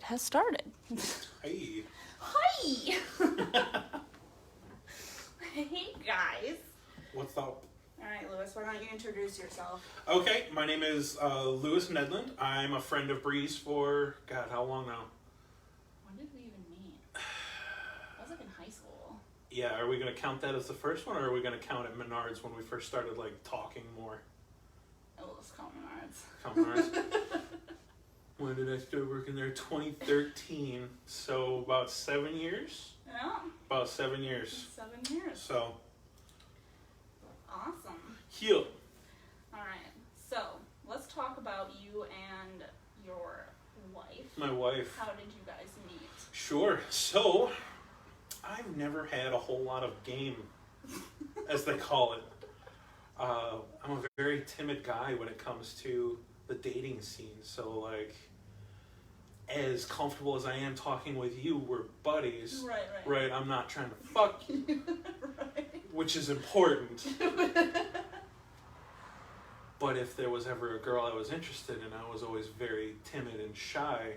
it has started. Hey. Hi! Hey, guys. What's up? Alright, Lewis, why don't you introduce yourself? Okay, my name is Lewis Nedland. I'm a friend of Bree's for, God, how long now? When did we even meet? I was like in high school. Yeah, are we going to count that as the first one, or are we going to count at Menards when we first started, like, talking more? Oh, let's call Menards. Count Menards? When did I start working there? 2013. So about 7 years? Yeah. About 7 years. 7 years. So. Awesome. Heal. Alright, so let's talk about you and your wife. My wife. How did you guys meet? Sure. So, I've never had a whole lot of game, as they call it. I'm a very timid guy when it comes to the dating scene. So, like, as comfortable as I am talking with you, we're buddies. Right. I'm not trying to fuck you. Right. Which is important. But if there was ever a girl I was interested in, I was always very timid and shy.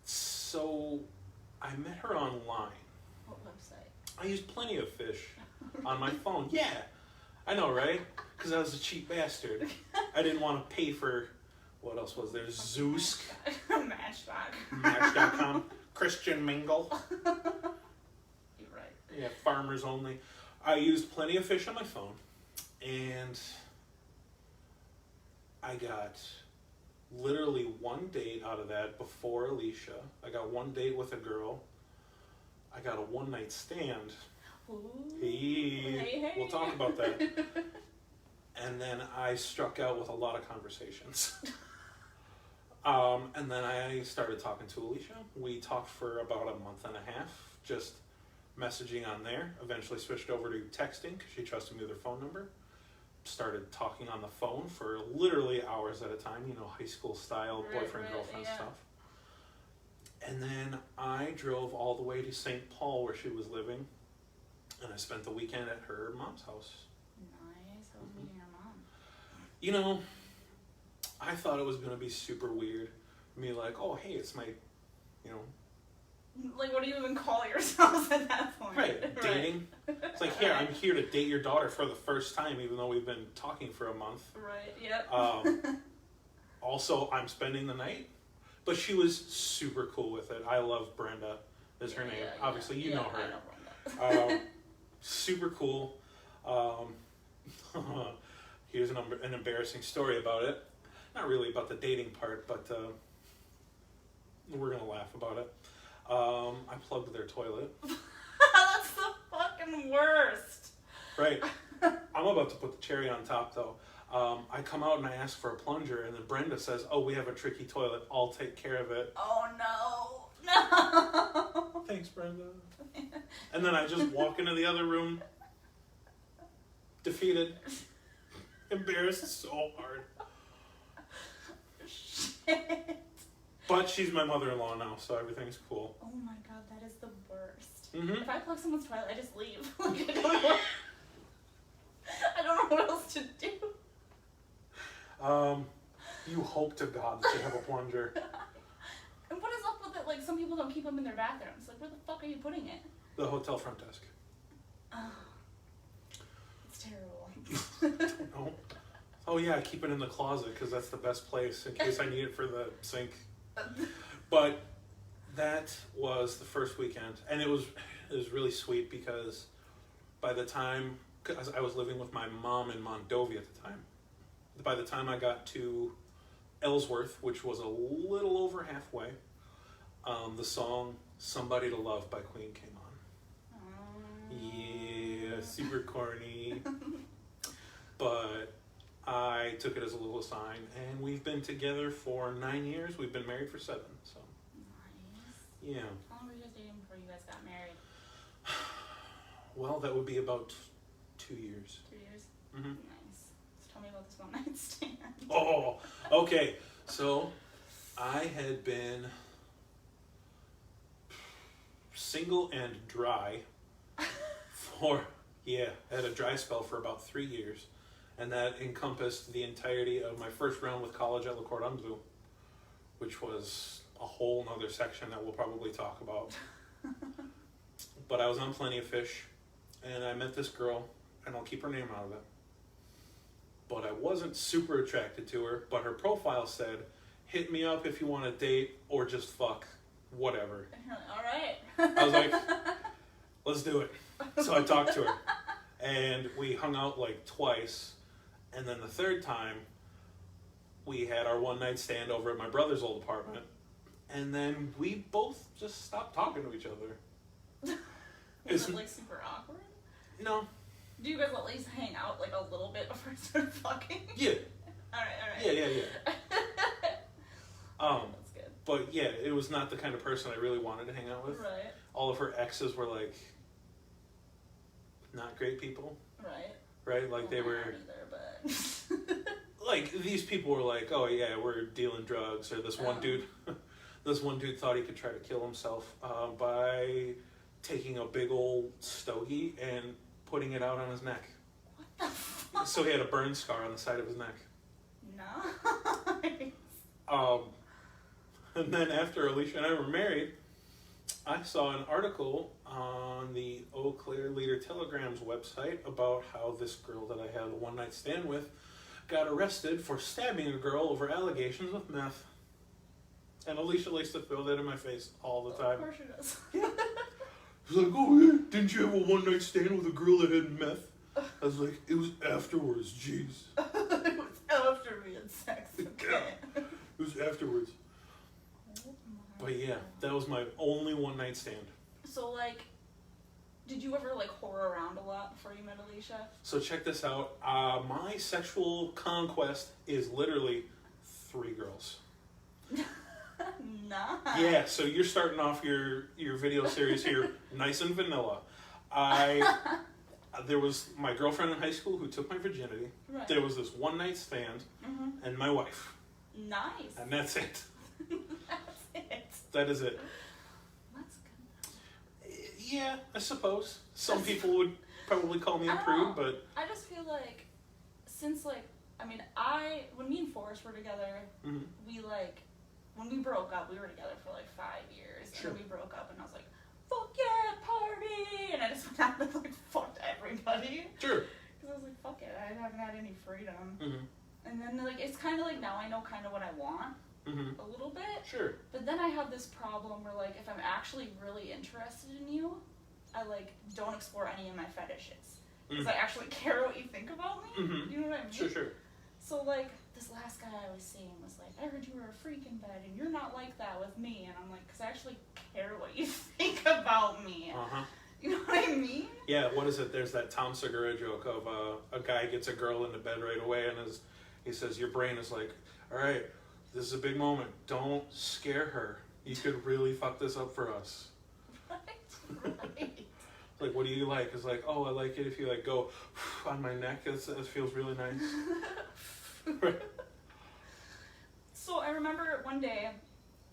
So I met her online. What website? I used Plenty of Fish on my phone. Yeah, I know, right? Because I was a cheap bastard. I didn't want to pay for, what else was there? Zeus. Match.com. Christian Mingle. You're right. Yeah, farmers only. I used Plenty of Fish on my phone, and I got literally one date out of that before Alicia. I got one date with a girl. I got a one-night stand. Ooh. Hey. We'll talk about that. And then I struck out with a lot of conversations. And then I started talking to Alicia. We talked for about a month and a half, just messaging on there. Eventually switched over to texting because she trusted me with her phone number. Started talking on the phone for literally hours at a time, high school style, boyfriend-girlfriend stuff. And then I drove all the way to St. Paul where she was living, and I spent the weekend at her mom's house. Nice. How was meeting your mom? I thought it was going to be super weird. Me like, oh, hey, it's my, Like, what do you even call yourselves at that point? Right, dating. It's like, here, I'm here to date your daughter for the first time, even though we've been talking for a month. Right, yep. Also, I'm spending the night. But she was super cool with it. I love Brenda, is her name. Obviously, you know her. I know Brenda. Super cool. Here's an embarrassing story about it. Not really about the dating part, but we're going to laugh about it. I plugged their toilet. That's the fucking worst. Right. I'm about to put the cherry on top, though. I come out and I ask for a plunger, and then Brenda says, oh, we have a tricky toilet. I'll take care of it. Oh, no. Thanks, Brenda. And then I just walk into the other room, defeated, embarrassed so hard. Shit. But she's my mother-in-law now, so everything's cool. Oh my god, that is the worst. Mm-hmm. If I plug someone's toilet, I just leave. Like, I don't know what else to do. You hope to God that you have a plunger. And what is up with it? Like, some people don't keep them in their bathrooms. Like, where the fuck are you putting it? The hotel front desk. Oh. It's terrible. No. Oh yeah, I keep it in the closet because that's the best place in case I need it for the sink. But that was the first weekend, and it was really sweet because by the time, because I was living with my mom in Mondovi at the time, by the time I got to Ellsworth, which was a little over halfway, the song "Somebody to Love" by Queen came on. Yeah, super corny, but I took it as a little sign, and we've been together for 9 years. We've been married for 7, so. Nice. Yeah. How long were you guys dating before you guys got married? Well, that would be about 2 years. 2 years? Mm-hmm. Nice. So tell me about this one night stand. Oh, okay. So, I had been single and dry had a dry spell for about 3 years. And that encompassed the entirety of my first round with college at La Cordon Bleu, which was a whole nother section that we'll probably talk about. But I was on Plenty of Fish, and I met this girl, and I'll keep her name out of it. But I wasn't super attracted to her, but her profile said, hit me up if you want to date or just fuck, whatever. All right. I was like, let's do it. So I talked to her, and we hung out like twice, and then the third time, we had our one-night stand over at my brother's old apartment, and then we both just stopped talking to each other. Was it like super awkward? No. Do you guys at least hang out like a little bit before you start fucking? Yeah. Alright. Yeah. That's good. But yeah, it was not the kind of person I really wanted to hang out with. Right. All of her exes were like not great people. Right? Like they were not either, but like these people were like, oh yeah, we're dealing drugs, or this one dude thought he could try to kill himself by taking a big old stogie and putting it out on his neck. What the fuck? So he had a burn scar on the side of his neck. Nice. And then after Alicia and I were married, I saw an article on the Eau Claire Leader Telegram's website about how this girl that I had a one-night stand with got arrested for stabbing a girl over allegations of meth. And Alicia likes to throw that in my face all the time. Of course she does. Yeah. She's like, oh yeah, didn't you have a one-night stand with a girl that had meth? I was like, it was afterwards, jeez. It was after we had sex, okay. It was afterwards. Oh But yeah, that was my only one-night stand. So like, did you ever like whore around a lot before you met Alicia? So check this out. My sexual conquest is literally 3 girls. Nice. Yeah, so you're starting off your video series here nice and vanilla. There was my girlfriend in high school who took my virginity. Right. There was this one-night stand, and my wife. Nice. And that's it. That's it. That is it. That's good. Yeah, I suppose. Some people would probably call me a prude, but I just feel like, since like, I mean, when me and Forrest were together, we like, when we broke up, we were together for like 5 years. Sure. And then we broke up, and I was like, fuck yeah, party! And I just went out and like fucked everybody. Sure. Because I was like, fuck it, I haven't had any freedom. And then like, it's kind of like now I know kind of what I want. A little bit. Sure. But then I have this problem where like, if I'm actually really interested in you, I like don't explore any of my fetishes. Because I actually care what you think about me. You know what I mean? Sure. So like, this last guy I was seeing was like, I heard you were a freak in bed and you're not like that with me. And I'm like, because I actually care what you think about me. You know what I mean? Yeah, what is it? There's that Tom Segura joke of a guy gets a girl into bed right away, and he says, your brain is like, all right, this is a big moment. Don't scare her. You could really fuck this up for us. Right. Like, what do you like? It's like, oh, I like it if you like go on my neck. It feels really nice. Right. So I remember one day,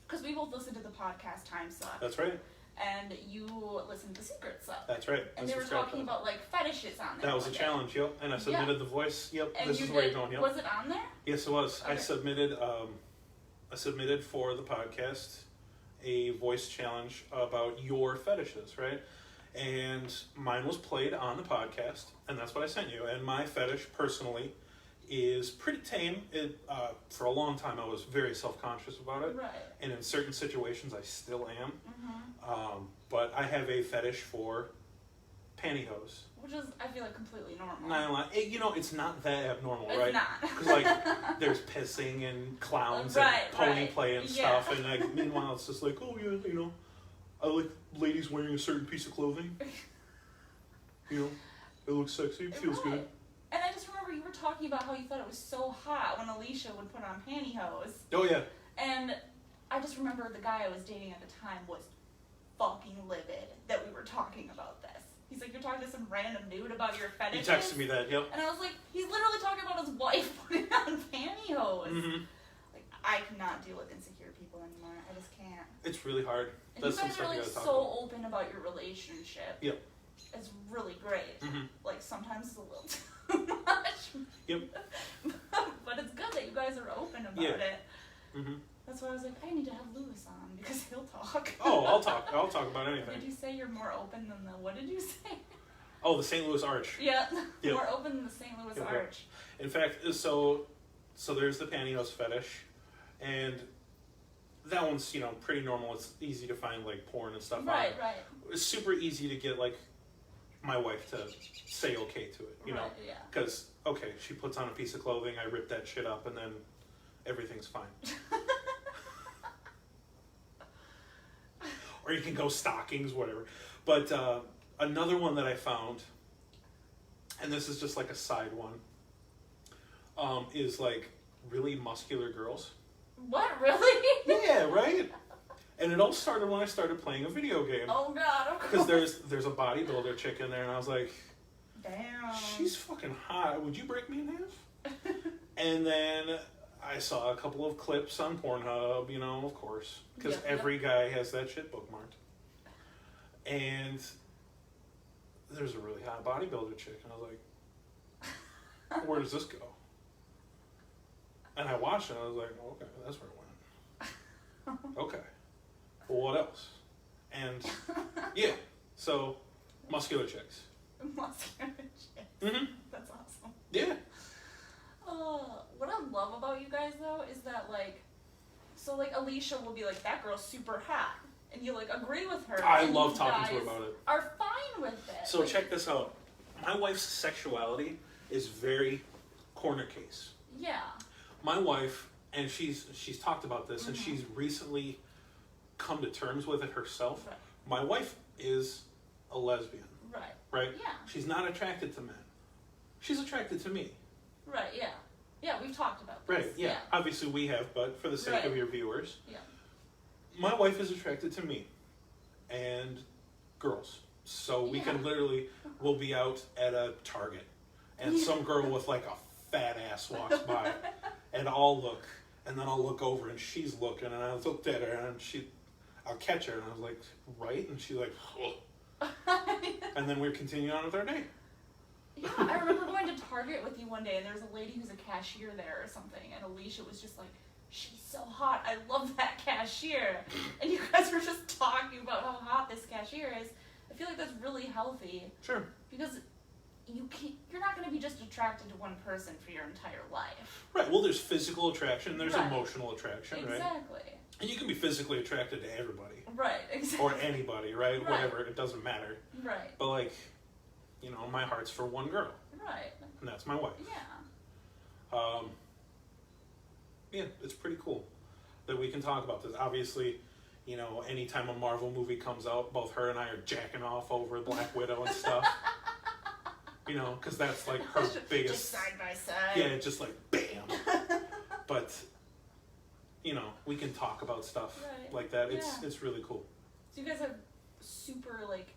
because we both listened to the podcast Time Suck. That's right. And you listened to Secret Suck. That's right. And they were talking about like fetishes on there. That was a challenge, yep. And I submitted the voice. Yep. And this is where you're going, yep. Was it on there? Yes, it was. Okay. I submitted for the podcast a voice challenge about your fetishes, right? And mine was played on the podcast, and that's what I sent you. And my fetish, personally, is pretty tame. For a long time, I was very self-conscious about it. Right. And in certain situations, I still am. But I have a fetish for pantyhose. Which is, I feel like, completely normal. It's not that abnormal, it's right? Not. Because, like, there's pissing and clowns and pony play and stuff. And, like, meanwhile, it's just like, oh, yeah, I like ladies wearing a certain piece of clothing. It looks sexy. It feels good. And I just remember you were talking about how you thought it was so hot when Alicia would put on pantyhose. Oh, yeah. And I just remember the guy I was dating at the time was fucking livid that we were talking about this. He's like, you're talking to some random dude about your fetishes? He texted me that, yep. And I was like, he's literally talking about his wife putting on pantyhose. Like, I cannot deal with insecure people anymore. I just can't. It's really hard. And That's you guys some are stuff you like gotta so talk about. open about your relationship. Yep. It's really great. Like, sometimes it's a little too much. Yep. But it's good that you guys are open about it. That's why I was like, I need to have Lewis on because he'll talk. Oh, I'll talk about anything. Did you say you're more open than the, what did you say? Oh, the St. Louis Arch. Yeah, Yep. more open than the St. Louis Yep. Arch. In fact, so there's the pantyhose fetish, and that one's, you know, pretty normal. It's easy to find, like, porn and stuff on Right, it. right. It's super easy to get, like, my wife to say okay to it, you know? Right, yeah. Because, okay, she puts on a piece of clothing, I rip that shit up, and then everything's fine. Or you can go stockings, whatever. But another one that I found, and this is just like a side one, is like really muscular girls. What, really? Yeah, right? And it all started when I started playing a video game. Oh God, of course. Because there's a bodybuilder chick in there, and I was like, damn. she's fucking hot. Would you break me in half? And then I saw a couple of clips on Pornhub, you know, of course. Because every guy has that shit bookmarked. And there's a really hot bodybuilder chick, and I was like, where does this go? And I watched it, and I was like, okay, that's where it went. Okay. Well, what else? And, yeah, so, muscular chicks. Muscular chicks. Mm-hmm. That's awesome. Yeah. What I love about you guys, though, is that, like, so, like, Alicia will be like, that girl's super hot. And you, like, agree with her. I love talking to her about it. Are fine with it. So, like, check this out. My wife's sexuality is very corner case. Yeah. My wife, and she's talked about this, and she's recently come to terms with it herself. Right. My wife is a lesbian. Right. Right? Yeah. She's not attracted to men. She's attracted to me. Right, yeah. Yeah, we've talked about this. Right, yeah. Obviously we have, but for the sake of your viewers. Yeah. My wife is attracted to me and girls. So we can literally, we'll be out at a Target and some girl with like a fat ass walks by and I'll look and then I'll look over and she's looking and I looked at her and I'll catch her and I was like, right? And she's like, oh. And then we continue on with our day. Yeah, I remember going to Target with you one day and there was a lady who's a cashier there or something and Alicia was just like, she's so hot, I love that cashier. And you guys were just talking about how hot this cashier is. I feel like that's really healthy. Sure. Because you're not going to be just attracted to one person for your entire life. Right, well there's physical attraction, there's emotional attraction, right? Exactly. And you can be physically attracted to everybody. Right, exactly. Or anybody, right? Whatever, it doesn't matter. Right. But like, you know, my heart's for one girl. Right. And that's my wife. Yeah. Yeah, it's pretty cool that we can talk about this. Obviously, you know, anytime a Marvel movie comes out, both her and I are jacking off over Black Widow and stuff. You know, because that's like her biggest... Just side by side. Yeah, just like, bam. But, you know, we can talk about stuff like that. It's really cool. So you guys have super, like,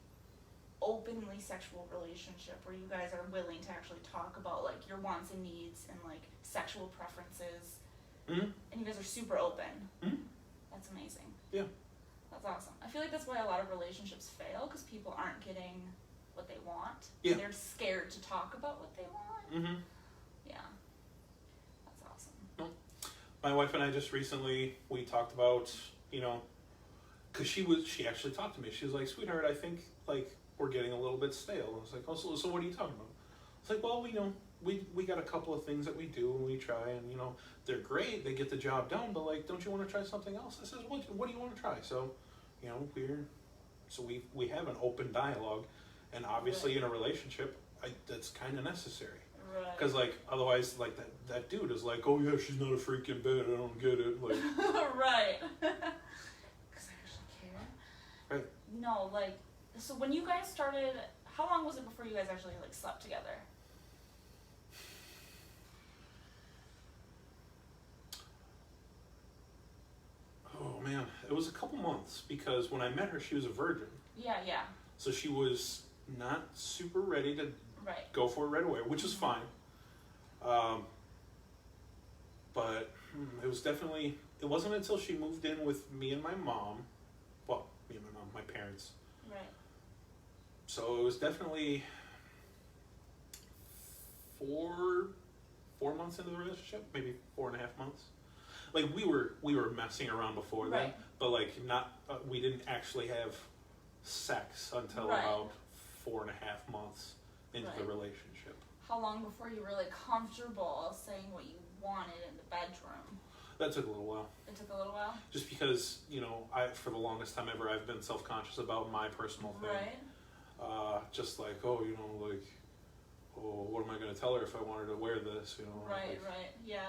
openly sexual relationship where you guys are willing to actually talk about, like, your wants and needs and, like, sexual preferences. Mm-hmm. And you guys are super open. Mm-hmm. That's amazing. Yeah. That's awesome. I feel like that's why a lot of relationships fail, because people aren't getting what they want. Yeah. And they're scared to talk about what they want. Mm-hmm. Yeah. That's awesome. My wife and I just recently, we talked about, you know, because she actually talked to me. She was like, sweetheart, I think, like, we're getting a little bit stale. I was like, oh, so what are you talking about? I was like, well, you know, we got a couple of things that we do and we try and, you know, they're great, they get the job done, but, like, don't you want to try something else? I said, what do you want to try? So, you know, we have an open dialogue, and obviously in a relationship, that's kind of necessary. Right. Because, like, otherwise, like, that dude is like, oh, yeah, she's not a freak in bed, I don't get it. Like, right. Because I actually care. Right. No, like, so when you guys started, how long was it before you guys actually, like, slept together? Oh, man. It was a couple months, because when I met her, she was a virgin. Yeah, yeah. So she was not super ready to go for it right away, which is fine. But it was definitely, it wasn't until she moved in with me and my mom, well, me and my mom, my parents. Right. So it was definitely 4 months into the relationship, maybe 4.5 months. like we were messing around before then, Right. but like not we didn't actually have sex until Right. about 4.5 months into the Right. relationship. How long before you were like comfortable saying what you wanted in the bedroom? That took a little while. It took a little while. Just because, I for the longest time ever, I've been self-conscious about my personal thing. Right. Just like, oh, what am I going to tell her if I wanted to wear this? Right. like, Right. Yeah.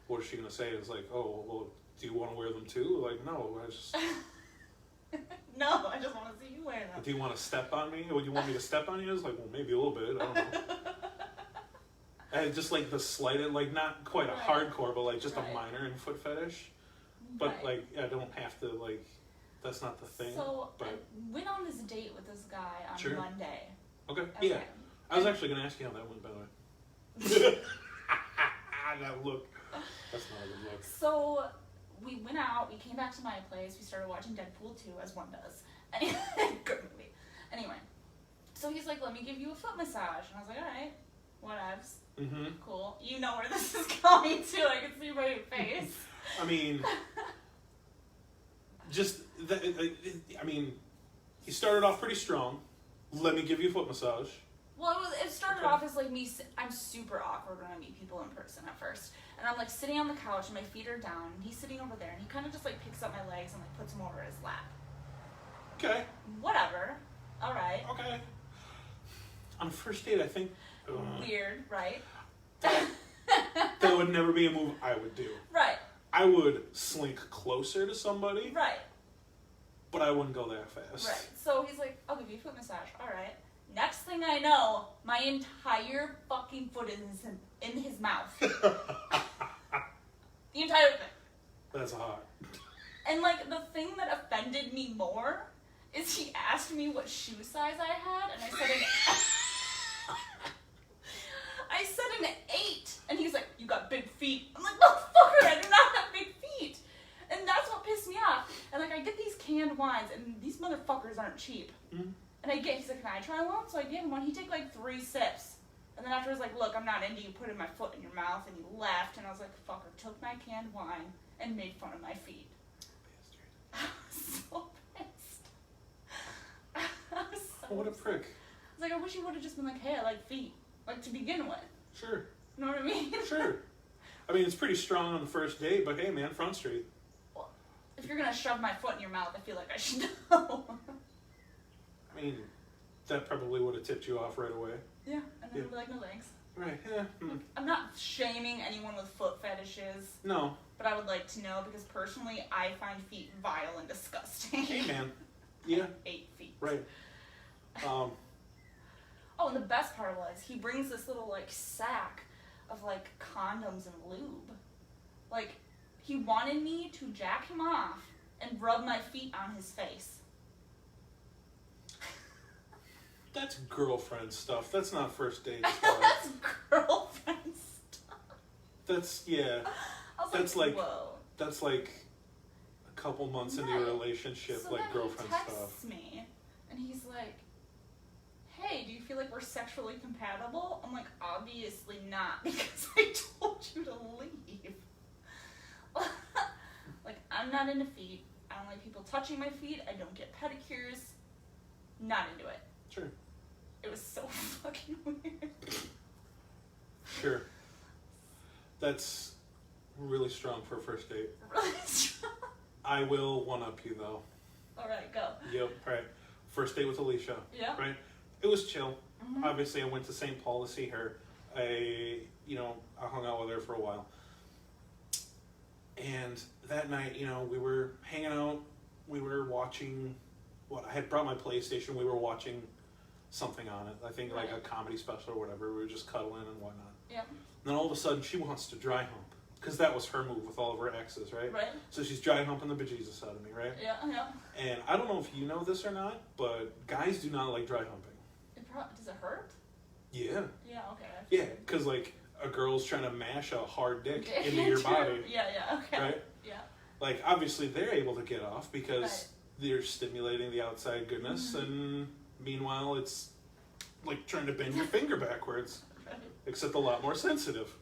What is she going to say? It's like, oh, well, do you want to wear them too? Like, no, I just... No, I just want to see you wear them. Do you want to step on me? Would you want me to step on you? I was like, well, maybe a little bit. I don't know. And just like the slighted, like not quite a Right. hardcore, but like just Right. a minor in foot fetish. But Right. like, I don't have to like. That's not the thing. So I but went on this date with this guy on Sure. Monday. okay, Okay. yeah. I was actually gonna ask you how that went, by the way. That look. That's not a good look. So we went out. We came back to my place. We started watching Deadpool 2, as one does. Anyway, good movie. Anyway, so he's like, "Let me give you a foot massage," and I was like, "All right, whatevs, Mm-hmm. cool." You know where this is going to. I can see by your face. I mean, just that. I mean, he started off pretty strong. Let me give you a foot massage. Well, it started Okay. off as like me. I'm super awkward when I meet people in person at first, and I'm like sitting on the couch and my feet are down. And he's sitting over there, and he kind of just like picks up my legs and like puts them over his lap. Okay. Whatever. All right. Okay. On a first date, I think Weird, right? that would never be a move I would do. Right. I would slink closer to somebody, Right. but I wouldn't go that fast. Right. So he's like, "I'll give you a foot massage." All right. Next thing I know, my entire fucking foot is in his mouth. The entire thing. That's hot. And like the thing that offended me more is he asked me what shoe size I had, and I said an 8, and he's like, "You got big feet." I'm like, "Motherfucker, I do not have big feet," and that's what pissed me off. And like I get these canned wines, and these motherfuckers aren't cheap. Mm-hmm. And he's like, "Can I try one?" So I gave him one. He took like 3 sips, and then after he was like, "Look, I'm not into you putting my foot in your mouth," and he left. And I was like, "Fucker," took my canned wine and made fun of my feet. I was so pissed. I was so Oh, what a upset. prick. I was like, I wish you would have just been like, "Hey, I like feet," like to begin with. Sure. You know what I mean? Sure. I mean, it's pretty strong on the first date, but hey, man, front street. Well, if you're gonna shove my foot in your mouth, I feel like I should know. I mean, that probably would have tipped you off right away. Yeah, and then Yeah. I'd be like, "No thanks." Right, yeah. I'm not shaming anyone with foot fetishes, No. but I would like to know because personally, I find feet vile and disgusting. Hey, man. Yeah, 8 feet. right. Oh, and the best part was he brings this little like sack of like condoms and lube. Like he wanted me to jack him off and rub my feet on his face. That's girlfriend stuff. That's not first date stuff. That's girlfriend stuff. That's, yeah. I was That's like, like- whoa. That's like a couple months into Right. your relationship, So like then girlfriend he texts stuff. me, and he's like, "Hey, do you feel like we're sexually compatible?" I'm like, "Obviously not, because I told you to leave." Like, I'm not into feet. I don't like people touching my feet. I don't get pedicures. Not into it. Sure. It was so fucking weird. Sure. That's really strong for a first date. Really strong. I will one-up you, though. All right, go. Yep, right. First date with Alicia, Yeah. right? It was chill. Mhm. Obviously, I went to St. Paul to see her. I hung out with her for a while. And that night, we were hanging out. We were watching, I had brought my PlayStation. We were watching something on it. I think like a Right. comedy special or whatever. We were just cuddling and whatnot. Yep. And then all of a sudden, she wants to dry hump. Because that was her move with all of her exes, right? Right. So she's dry humping the bejesus out of me, right? Yeah. Yeah. And I don't know if you know this or not, but guys do not like dry humping. Does it hurt? Yeah. Yeah. Okay. Yeah, because like a girl's trying to mash a hard dick into your body, Yeah. Yeah. Okay. right? Yeah. Like obviously they're able to get off because Right. they're stimulating the outside goodness, Mhm. and meanwhile it's like trying to bend your finger backwards, Right. except a lot more sensitive.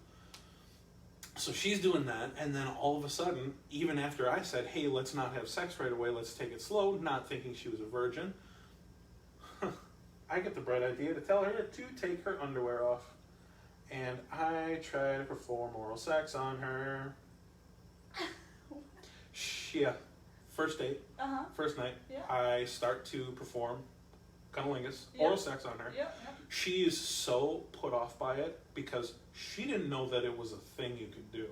So she's doing that, and then all of a sudden, even after I said, hey, let's not have sex right away, let's take it slow, not thinking she was a virgin, I get the bright idea to tell her to take her underwear off. And I try to perform oral sex on her. Yeah, first date, first night, I start to perform cunnilingus, oral sex on her. She is so put off by it because she didn't know that it was a thing you could do.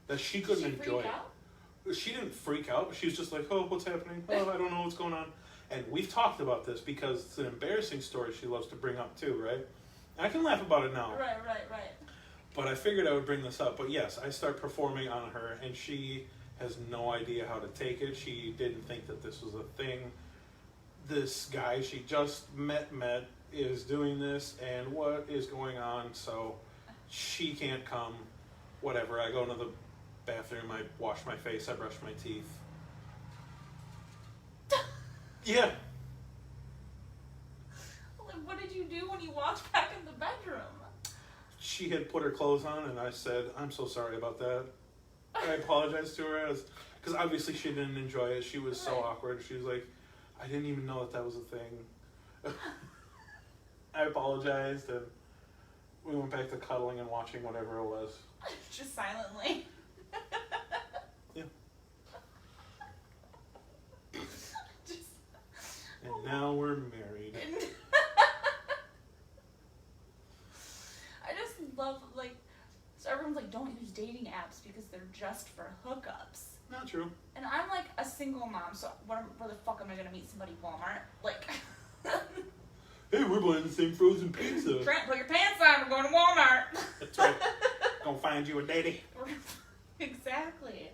That she couldn't enjoy it. She didn't freak out, but she was just like, oh, what's happening? Oh, I don't know what's going on. And we've talked about this because it's an embarrassing story she loves to bring up too, right? And I can laugh about it now. Right. But I figured I would bring this up. But yes, I start performing on her, and she has no idea how to take it. She didn't think that this was a thing. This guy she just met is doing this, and what is going on? So she can't come. Whatever. I go into the bathroom. I wash my face. I brush my teeth. Yeah. What did you do when you walked back in the bedroom? She had put her clothes on, and I said, I'm so sorry about that. I apologized to her, because obviously she didn't enjoy it. She was so awkward. She was like, I didn't even know that was a thing. I apologized, and we went back to cuddling and watching whatever it was. Just silently. Yeah. And now we're married. I just love, so everyone's like, don't use dating apps because they're just for hookups. Not true. And I'm like a single mom, so where the fuck am I gonna meet somebody at Walmart? Like, hey, we're buying the same frozen pizza. Trent, put your pants on, we're going to Walmart. That's right. Gonna find you a daddy. Exactly.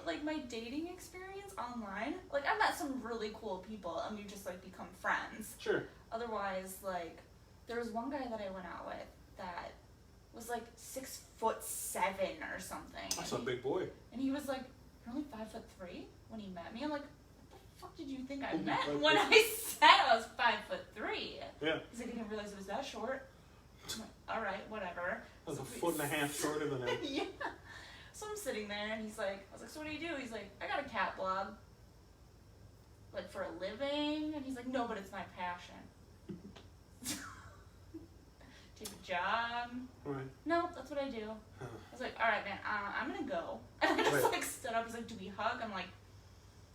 But my dating experience online, I met some really cool people and we just become friends. Sure. Otherwise, there was one guy that I went out with that was 6'7" or something. That's a big boy. And he was you're only 5'3" when he met me. I'm like, what the fuck did you think I meant when I said I was 5'3"? Yeah. He's like, I didn't realize it was that short. I'm like, all right, whatever. That's a foot and a half shorter than him. Yeah. So I'm sitting there and he's like, I was like, so what do you do? He's like, I got a cat blog. For a living? And he's like, no, but it's my passion. Take a job. Right. No, that's what I do. I was like, all right, man, I'm going to go. And I just stood up. He's like, do we hug? I'm like,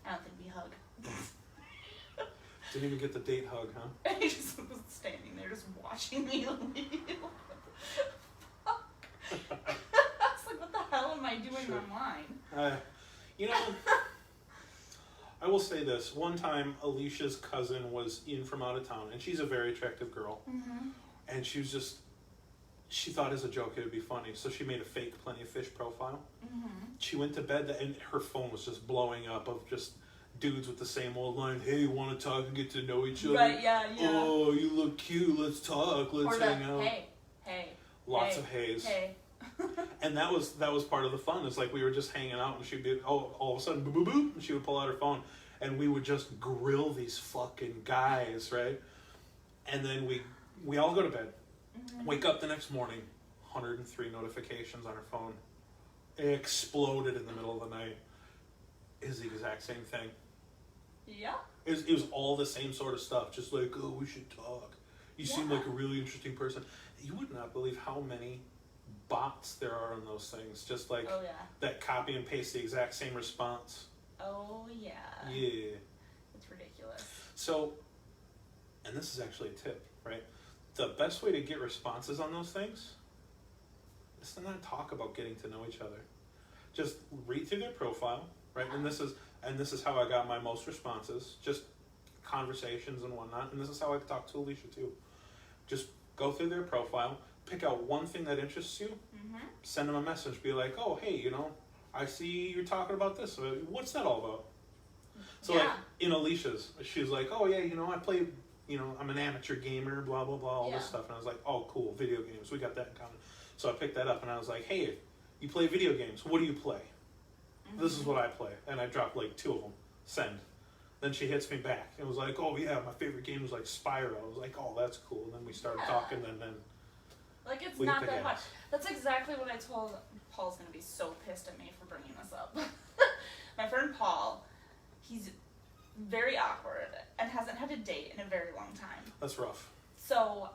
I don't think we hug. Didn't even get the date hug, huh? And he just was standing there just watching me leave. Fuck. I was like, what the hell am I doing online? I will say this. One time, Alicia's cousin was in from out of town, and she's a very attractive girl. Mm-hmm. And she thought as a joke it would be funny, so she made a fake Plenty of Fish profile. Mm-hmm. She went to bed, and her phone was just blowing up of just dudes with the same old line, hey, want to talk and get to know each other? Right, yeah. Oh, you look cute, let's talk, let's hang out. Hey. Lots of hays. Hey. And that was part of the fun. It's we were just hanging out, and she'd be all of a sudden boop boop boop, and she would pull out her phone, and we would just grill these fucking guys, right? And then we all go to bed, wake up the next morning, 103 notifications on her phone, it exploded in the middle of the night. Is the exact same thing. Yeah. It was all the same sort of stuff, just oh, we should talk. You seem like a really interesting person. You would not believe how many bots there are on those things, just that copy and paste the exact same response. Oh yeah. Yeah. It's ridiculous. So, and this is actually a tip, right? The best way to get responses on those things is to not talk about getting to know each other. Just read through their profile, right? And this is how I got my most responses, just conversations and whatnot. And this is how I talk to Alicia too. Just go through their profile, pick out one thing that interests you, send them a message, be like, oh, hey, I see you're talking about this. What's that all about? So in Alicia's, she's like, oh yeah, I play, I'm an amateur gamer, blah, blah, blah, all this stuff. And I was like, oh, cool, video games. We got that in common. So I picked that up and I was like, hey, you play video games. What do you play? This is what I play. And I dropped 2 of them. Send. Then she hits me back and was like, oh yeah, my favorite game was Spyro. I was like, oh, that's cool. And then we started talking and then... We not hit the that hot. gas. That's exactly what I told. Paul's gonna be so pissed at me for bringing this up. My friend Paul, he's very awkward and hasn't had a date in a very long time. That's rough. So,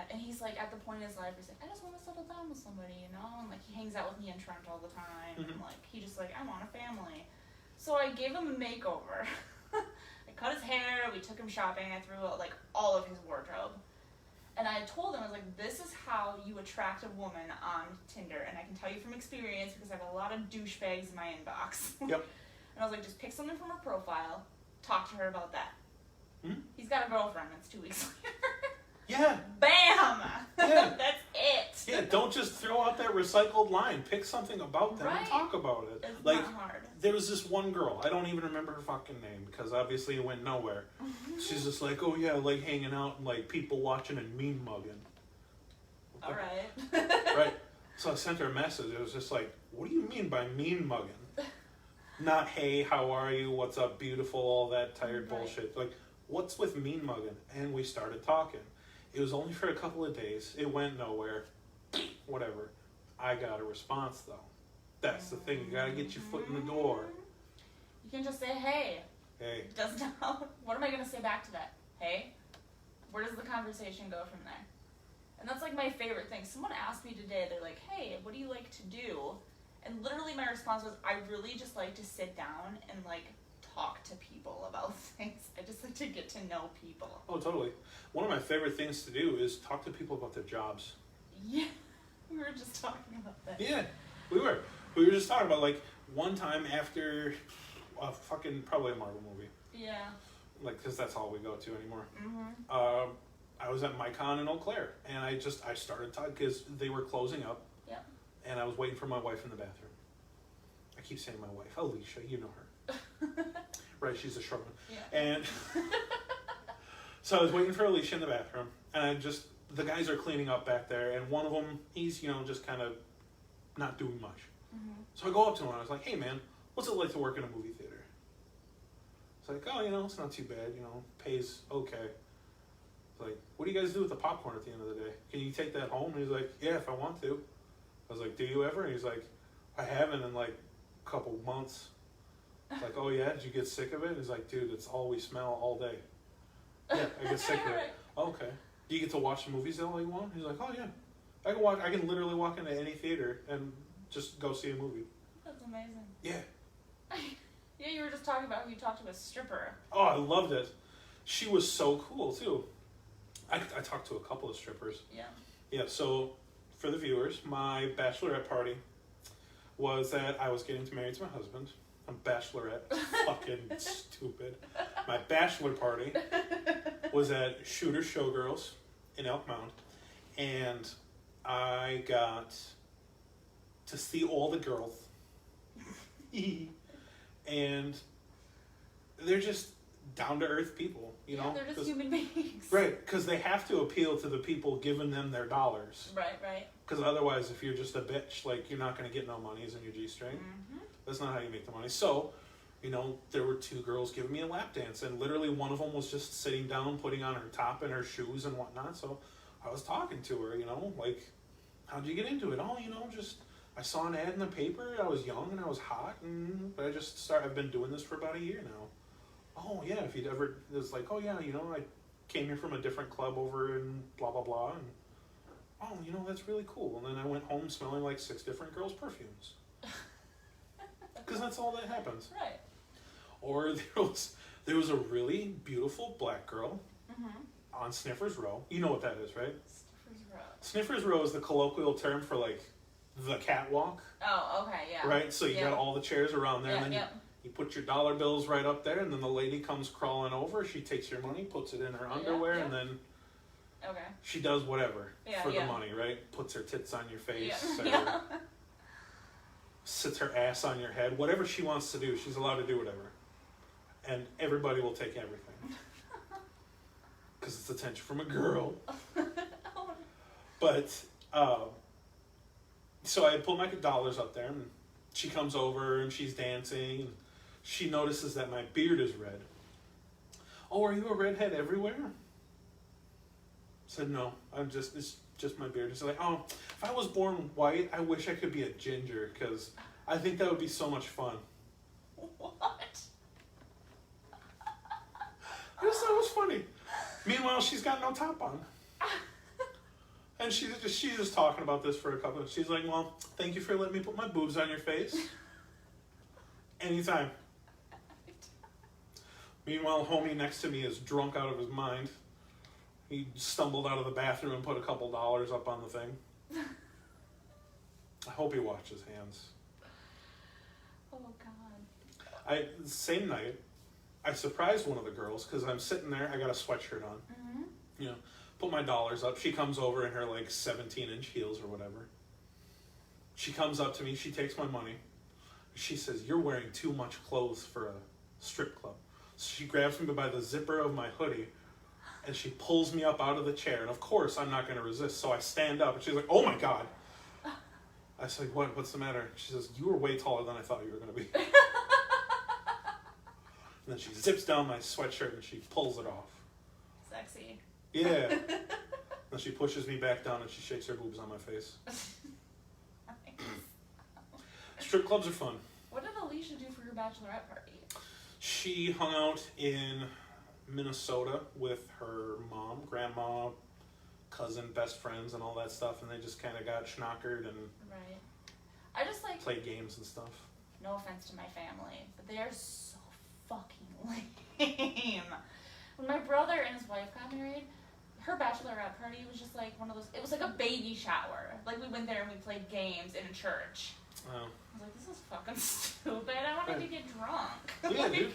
and he's like at the point in his life where he's like, I just want to settle down with somebody, you know? And like he hangs out with me and Trent all the time. And like he just like, I want a family. So I gave him a makeover. I cut his hair, we took him shopping, I threw out like all of his wardrobe. And I told him, I was like, this is how you attract a woman on Tinder. And I can tell you from experience because I have a lot of douchebags in my inbox. Yep. And I was like, just pick something from her profile, talk to her about that. Hmm? He's got a girlfriend, it's 2 weeks later. Yeah. Bam! Yeah. That's it. Yeah, don't just throw out that recycled line. Pick something about them and Right. talk about it. It's Like, not hard. there was this one girl, I don't even remember her fucking name because obviously it went nowhere. She's just like, oh yeah, like hanging out and like people watching and mean mugging. Alright. Right. So I sent her a message. It was just like, what do you mean by mean mugging? Not, hey, how are you? What's up, beautiful? All that tired Right. bullshit. Like, what's with mean mugging? And we started talking. It was only for a couple of days. It went nowhere. Whatever. I got a response, though. That's the thing. You gotta get your foot in the door. You can just say, hey. Hey. Does not. What am I going to say back to that? Hey? Where does the conversation go from there? And that's like my favorite thing. Someone asked me today, they're like, hey, what do you like to do? And literally my response was, I really just like to sit down and like talk to people about things. I just like to get to know people. Oh, totally. One of my favorite things to do is talk to people about their jobs. Yeah. We were just talking about that. Yeah, we were. We were just talking about, like, one time after a fucking, probably a Marvel movie. Yeah. Like, because that's all we go to anymore. Mm-hmm. I was at MyCon in Eau Claire, and I started talking, because they were closing up. Yeah. And I was waiting for my wife in the bathroom. I keep saying my wife, Alicia, you know her. Right, she's a short one. Yeah. And so I was waiting for Alicia in the bathroom, and the guys are cleaning up back there, and one of them, he's, just kind of not doing much. Mm-hmm. So I go up to him, and I was like, hey man, what's it like to work in a movie theater? It's like, oh, it's not too bad, pays okay. It's like, what do you guys do with the popcorn at the end of the day? Can you take that home? And he's like, yeah, if I want to. I was like, do you ever? And he's like, I haven't in like a couple months. It's like, oh yeah, did you get sick of it? He's like, dude, it's all we smell all day. Yeah, I get sick of it. Okay. Do you get to watch the movies all you want? He's like, oh yeah. I can literally walk into any theater and just go see a movie. That's amazing. Yeah. Yeah, you were just talking about how you talked to a stripper. Oh, I loved it. She was so cool too. I talked to a couple of strippers. Yeah. Yeah, so for the viewers, my bachelorette party was that I was getting married to my husband. I'm bachelorette. Fucking stupid. My bachelor party was at Shooter Showgirls in Elk Mound. And I got to see all the girls. And they're just down-to-earth people, you know? They're just human beings. Right, because they have to appeal to the people giving them their dollars. Right. Because otherwise, if you're just a bitch, like, you're not going to get no monies in your G-string. Mm-hmm. That's not how you make the money. So, there were two girls giving me a lap dance, and literally one of them was just sitting down, putting on her top and her shoes and whatnot. So I was talking to her, like, how'd you get into it? Oh, I saw an ad in the paper. I was young and I was hot, but I've been doing this for about a year now. Oh yeah, if you'd ever, it was like, oh yeah, I came here from a different club over in blah blah blah, and oh, that's really cool. And then I went home smelling like 6 different girls' perfumes, because that's all that happens. Right. Or there was a really beautiful black girl on Sniffer's Row. You know what that is, right? Sniffer's Row. Sniffer's Row is the colloquial term for like the catwalk. Oh, okay, yeah. Right, so you got all the chairs around there, and then you put your dollar bills right up there, and then the lady comes crawling over. She takes your money, puts it in her underwear, and then she does whatever for the money, right? Puts her tits on your face, or sits her ass on your head. Whatever she wants to do, she's allowed to do whatever. And everybody will take everything. Because it's attention from a girl. But, so I pull my dollars up there, and she comes over, and she's dancing, and she notices that my beard is red. Oh, are you a redhead everywhere? I said, no, it's just my beard. He's like, oh, if I was born white, I wish I could be a ginger, because I think that would be so much fun. What? I just thought it was funny. Meanwhile, she's got no top on. And she's just talking about this for a couple of... She's like, well, thank you for letting me put my boobs on your face. Anytime. Meanwhile, homie next to me is drunk out of his mind. He stumbled out of the bathroom and put a couple dollars up on the thing. I hope he washed his hands. Oh, God. Same night, I surprised one of the girls because I'm sitting there. I got a sweatshirt on. Mm-hmm. You know, put my dollars up. She comes over in her like 17-inch heels or whatever. She comes up to me. She takes my money. She says, "You're wearing too much clothes for a strip club." So she grabs me by the zipper of my hoodie and she pulls me up out of the chair. And of course, I'm not going to resist. So I stand up and she's like, "Oh my God." I said, What's the matter? She says, "You were way taller than I thought you were going to be." And then she zips down my sweatshirt and she pulls it off. Sexy. Yeah. Then she pushes me back down and she shakes her boobs on my face. Strip clubs are fun. What did Alicia do for your bachelorette party? She hung out in Minnesota with her mom, grandma, cousin, best friends, and all that stuff, and they just kind of got schnockered and Right. I just like... played games and stuff. No offense to my family, but they are so fucking lame. When my brother and his wife got married, her bachelorette party was just like one of those... It was like a baby shower. Like, we went there and we played games in a church. Oh. I was like, this is fucking stupid. I wanted to get drunk. Yeah, dude.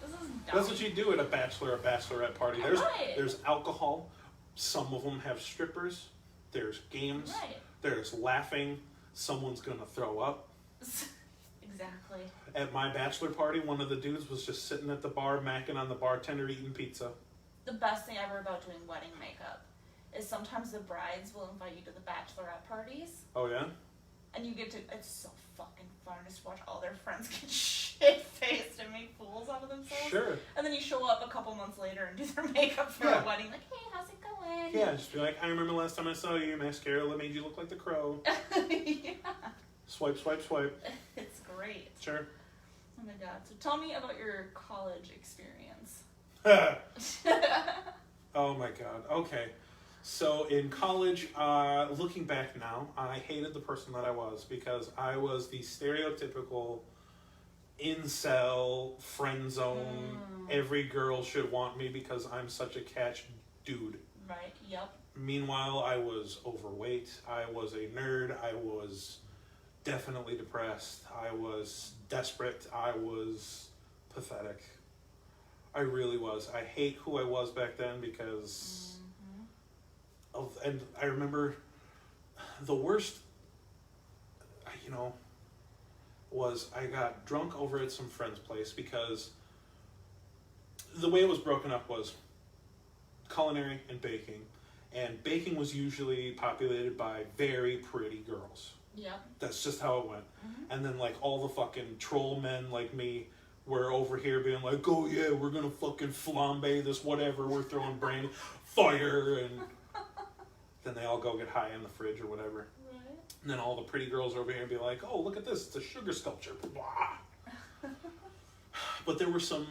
This is dumb. That's what you do at a bachelor or bachelorette party. Right. There's alcohol. Some of them have strippers. There's games. Right. There's laughing. Someone's going to throw up. Exactly. At my bachelor party, one of the dudes was just sitting at the bar, macking on the bartender, eating pizza. The best thing ever about doing wedding makeup is sometimes the brides will invite you to the bachelorette parties. Oh, yeah? And you get to, it's so fucking fun just to watch all their friends get shit-faced and make fools out of themselves. Sure. And then you show up a couple months later and do their makeup for a wedding. Like, hey, how's it going? Yeah, just be like, I remember last time I saw you, mascara that made you look like the crow. Yeah. Swipe, swipe, swipe. It's great. Sure. Oh my God. So tell me about your college experience. Oh my God. Okay. So in college, looking back now, I hated the person that I was because I was the stereotypical incel, friend zone, every girl should want me because I'm such a catch dude. Right, yep. Meanwhile, I was overweight, I was a nerd, I was definitely depressed, I was desperate, I was pathetic. I really was. I hate who I was back then because... And I remember the worst, was I got drunk over at some friend's place because the way it was broken up was culinary and baking. And baking was usually populated by very pretty girls. Yeah. That's just how it went. Mm-hmm. And then like all the fucking troll men like me were over here being like, oh yeah, we're gonna fucking flambe this whatever, we're throwing brain fire and... Then they all go get high in the fridge or whatever. Right. And then all the pretty girls over here and be like, oh, look at this. It's a sugar sculpture. Blah. But there were some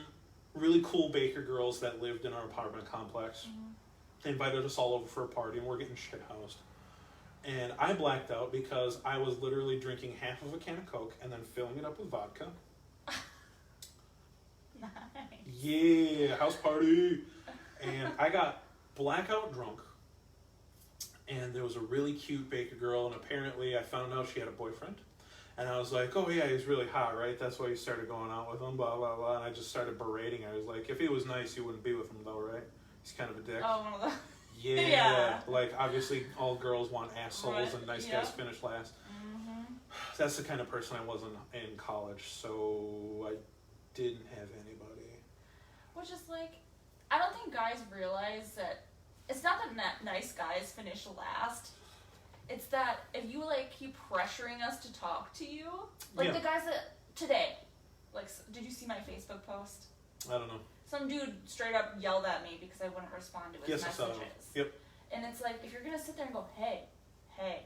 really cool baker girls that lived in our apartment complex. Mm-hmm. They invited us all over for a party and we're getting shit-housed. And I blacked out because I was literally drinking half of a can of Coke and then filling it up with vodka. Nice. Yeah, house party. And I got blackout drunk. And there was a really cute baker girl, and apparently I found out she had a boyfriend. And I was like, oh yeah, he's really hot, right? That's why you started going out with him, blah, blah, blah. And I just started berating her. I was like, if he was nice, you wouldn't be with him though, right? He's kind of a dick. Oh, one of those. Yeah. Yeah. Like, obviously, all girls want assholes Right. and nice Yep. guys finish last. Mm-hmm. That's the kind of person I wasn't in college, so I didn't have anybody. Which is like, I don't think guys realize that it's not that nice guys finish last. It's that if you like keep pressuring us to talk to you, like the guys that today, like, did you see my Facebook post? I don't know. Some dude straight up yelled at me because I wouldn't respond to his messages. I saw that. Yep. And it's like, if you're gonna sit there and go, hey, hey,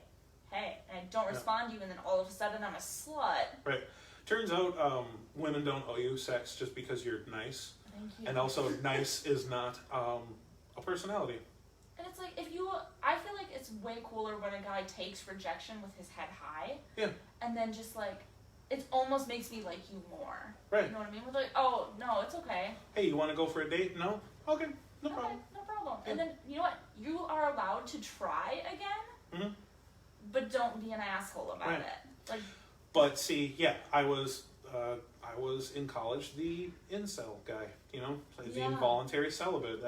hey, and I don't respond to you, and then all of a sudden I'm a slut. Right. Turns out women don't owe you sex just because you're nice. Thank you. And also, nice is not a personality. And it's like, I feel like it's way cooler when a guy takes rejection with his head high. Yeah. And then just like, it almost makes me like you more. Right. You know what I mean? With like, oh, no, it's okay. Hey, you want to go for a date? No? Okay, no problem. No problem. Yeah. And then, you know what? You are allowed to try again, but don't be an asshole about it. Like. But see, yeah, I was in college the incel guy, you know, the involuntary celibate.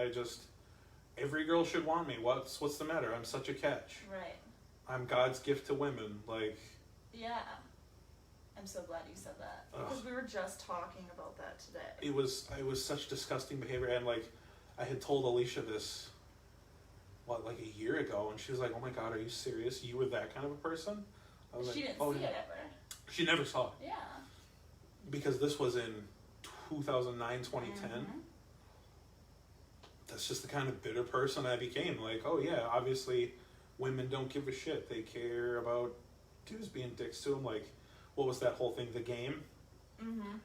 Every girl should want me. What's the matter? I'm such a catch. Right. I'm God's gift to women. Like. Yeah. I'm so glad you said that. Because we were just talking about that today. It was such disgusting behavior, and like, I had told Alicia this, like a year ago, and she was like, "Oh my God, are you serious? You were that kind of a person?" I was she like, didn't "Oh see yeah." it ever. She never saw it. Yeah. Because this was in 2009, 2010. That's just the kind of bitter person I became. Like, oh yeah, obviously women don't give a shit. They care about dudes being dicks to them. Like, what was that whole thing, The Game?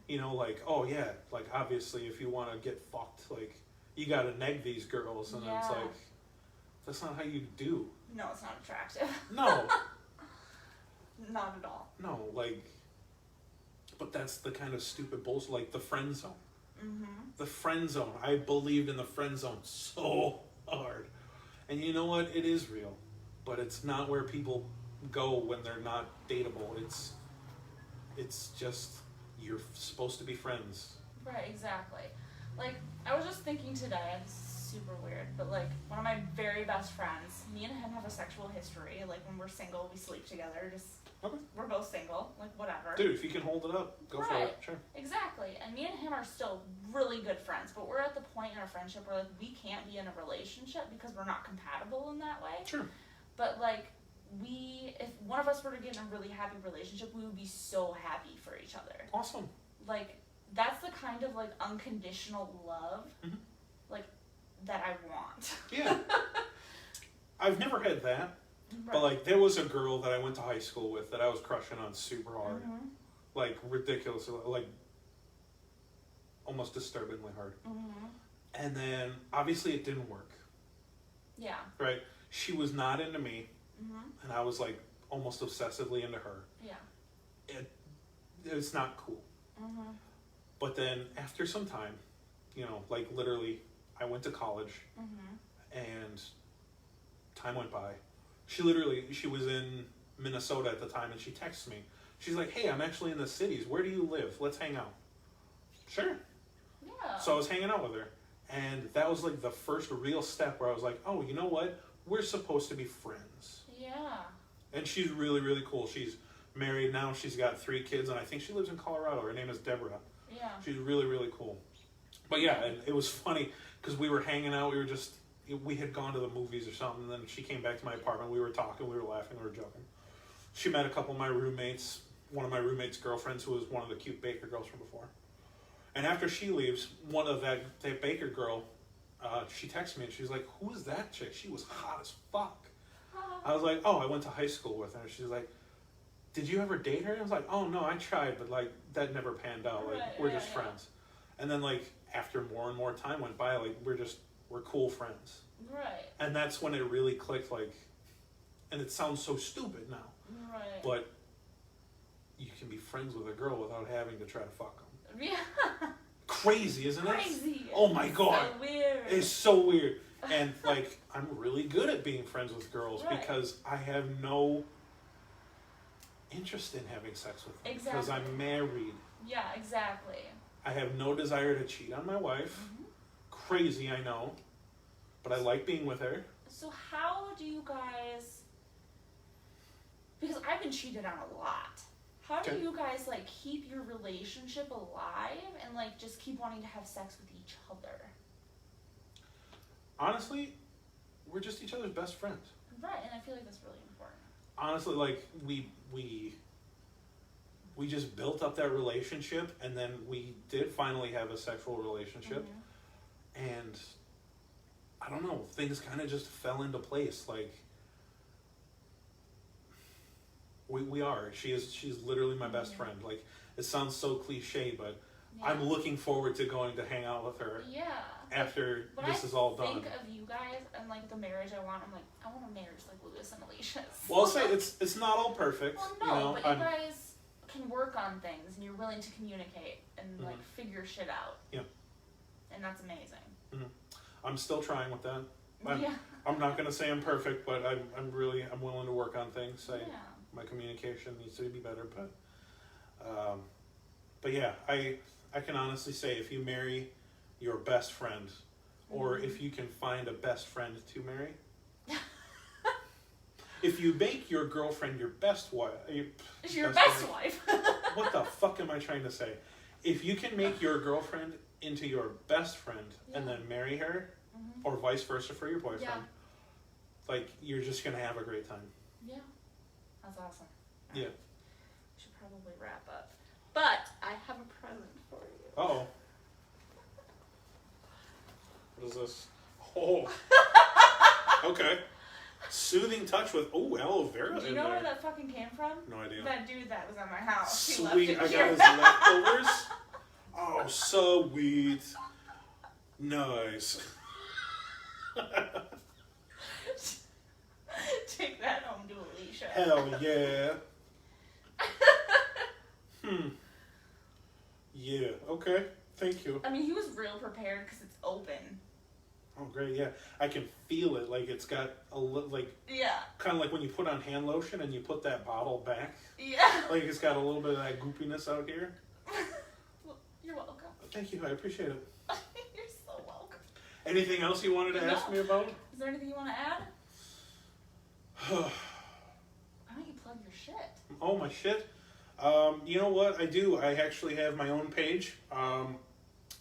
You know, like, oh yeah, like obviously if you want to get fucked, like, you gotta neg these girls. And it's like, that's not how you do. No, it's not attractive. No. Not at all. No, like, but that's the kind of stupid bullshit, like the friend zone. The friend zone. I believed in the friend zone so hard. And you know what? It is real. But it's not where people go when they're not dateable. It's just, you're supposed to be friends. Right, exactly. Like, I was just thinking today, it's super weird, but like, one of my very best friends, me and him have a sexual history. Like, when we're single, we sleep together, just, we're both single, like, whatever. Dude, if you can hold it up, go for it, sure. Exactly, and me and him are still really good friends, but we're at the point in our friendship where, like, we can't be in a relationship because we're not compatible in that way. Sure. But, like, if one of us were to get in a really happy relationship, we would be so happy for each other. Awesome. Like, that's the kind of, like, unconditional love, like, that I want. Yeah. I've never had that. Right. But, like, there was a girl that I went to high school with that I was crushing on super hard. Like, ridiculous. Like, almost disturbingly hard. And then, obviously, it didn't work. Yeah. Right? She was not into me. And I was, like, almost obsessively into her. Yeah. It's not cool. But then, after some time, you know, like, literally, I went to college. And time went by. She was in Minnesota at the time, and she texts me. She's like, "Hey, I'm actually in the cities. Where do you live? Let's hang out." Sure. Yeah. So I was hanging out with her. And that was like the first real step where I was like, oh, you know what? We're supposed to be friends. Yeah. And she's really, really cool. She's married now. She's got 3 kids, and I think she lives in Colorado. Her name is Deborah. Yeah. She's really, really cool. But yeah, and it was funny because we were hanging out. We had gone to the movies or something, and then she came back to my apartment. We were talking, we were laughing, we were joking. She met a couple of my roommates, one of my roommate's girlfriends who was one of the cute Baker girls from before. And after she leaves, one of that Baker girl, she texts me and she's like, "Who is that chick? She was hot as fuck." I was like, "Oh, I went to high school with her." She's like, "Did you ever date her?" I was like, "Oh no, I tried, but like that never panned out. Like we're just friends." And then like after more and more time went by, like we're cool friends. Right. And that's when it really clicked. Like, and it sounds so stupid now. Right. But you can be friends with a girl without having to try to fuck them. Yeah. Crazy, isn't it? Crazy. Oh my God. So weird. It's so weird. And like, I'm really good at being friends with girls because I have no interest in having sex with them. Exactly. Because I'm married. Yeah, exactly. I have no desire to cheat on my wife. Crazy, I know. But I like being with her. So how do you guys... Because I've been cheated on a lot. How do you guys, like, keep your relationship alive and, like, just keep wanting to have sex with each other? Honestly, we're just each other's best friends. Right, and I feel like that's really important. Honestly, like, we just built up that relationship, and then we did finally have a sexual relationship. And I don't know, things kind of just fell into place. Like, we are. She's literally my best friend. Like, it sounds so cliche, but I'm looking forward to going to hang out with her. Yeah. After this is all done. When I think of you guys and like the marriage I want, I'm like, I want a marriage like Lewis and Alicia's. Well, I'll say it's not all perfect. Well, no, but you guys can work on things and you're willing to communicate and like figure shit out. Yeah. And that's amazing. Mm-hmm. I'm still trying with that. Yeah. I'm not gonna say I'm perfect, but I'm willing to work on things. My communication needs to be better, but yeah, I can honestly say if you marry your best friend, or if you can find a best friend to marry, if you make your girlfriend your best wife, your best wife. What the fuck am I trying to say? If you can make your girlfriend into your best friend and then marry her, or vice versa for your boyfriend, like, you're just gonna have a great time. Yeah, that's awesome. Yeah. We should probably wrap up, but I have a present for you. Uh-oh. What is this? Oh. Okay. Soothing touch with aloe vera. Do you know where that fucking came from? No idea. That dude that was at my house. Sweet. I got his leftovers. Oh, sweet. Nice. Take that home to Alicia. Hell yeah. Yeah. Okay. Thank you. I mean, he was real prepared because it's open. Oh, great. Yeah. I can feel it. Like, it's got a little, like... Yeah. Kind of like when you put on hand lotion and you put that bottle back. Yeah. Like, it's got a little bit of that goopiness out here. Well, you're welcome. Thank you. I appreciate it. You're so welcome. Anything else you wanted to ask me about? Is there anything you want to add? Why don't you plug your shit? Oh, my shit? You know what? I do. I actually have my own page.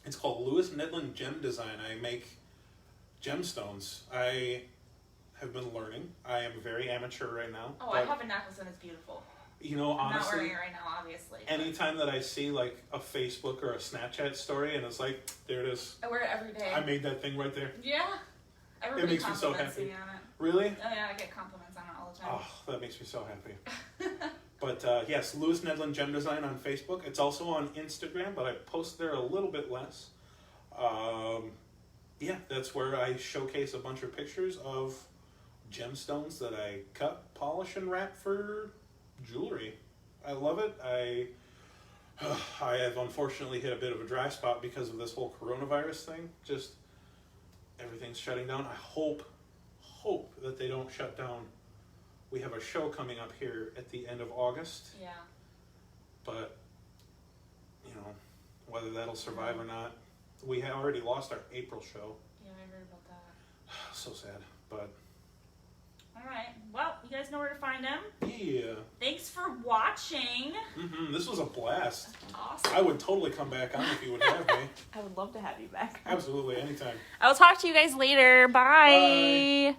It's called Lewis Nedland Gem Design. I make gemstones. I have been learning. I am very amateur right now. Oh, I have a necklace and it's beautiful. You know, honestly, I'm not wearing it right now, obviously. Anytime that I see like a Facebook or a Snapchat story and it's like, there it is. I wear it every day. I made that thing right there. Yeah. Everybody it makes me so happy. Me on it. Really? Oh yeah, I get compliments on it all the time. Oh, that makes me so happy. But yes, Lewis Nedland Gem Design on Facebook. It's also on Instagram, but I post there a little bit less. Yeah, that's where I showcase a bunch of pictures of gemstones that I cut, polish, and wrap for jewelry. I love it. I have unfortunately hit a bit of a dry spot because of this whole coronavirus thing. Just everything's shutting down. I hope that they don't shut down. We have a show coming up here at the end of August. Yeah. But, you know, whether that'll survive or not. We had already lost our April show. Yeah, I heard about that. So sad, but... Alright, well, you guys know where to find him. Yeah. Thanks for watching. This was a blast. Awesome. I would totally come back on if you would have me. I would love to have you back. Absolutely, anytime. I will talk to you guys later. Bye. Bye.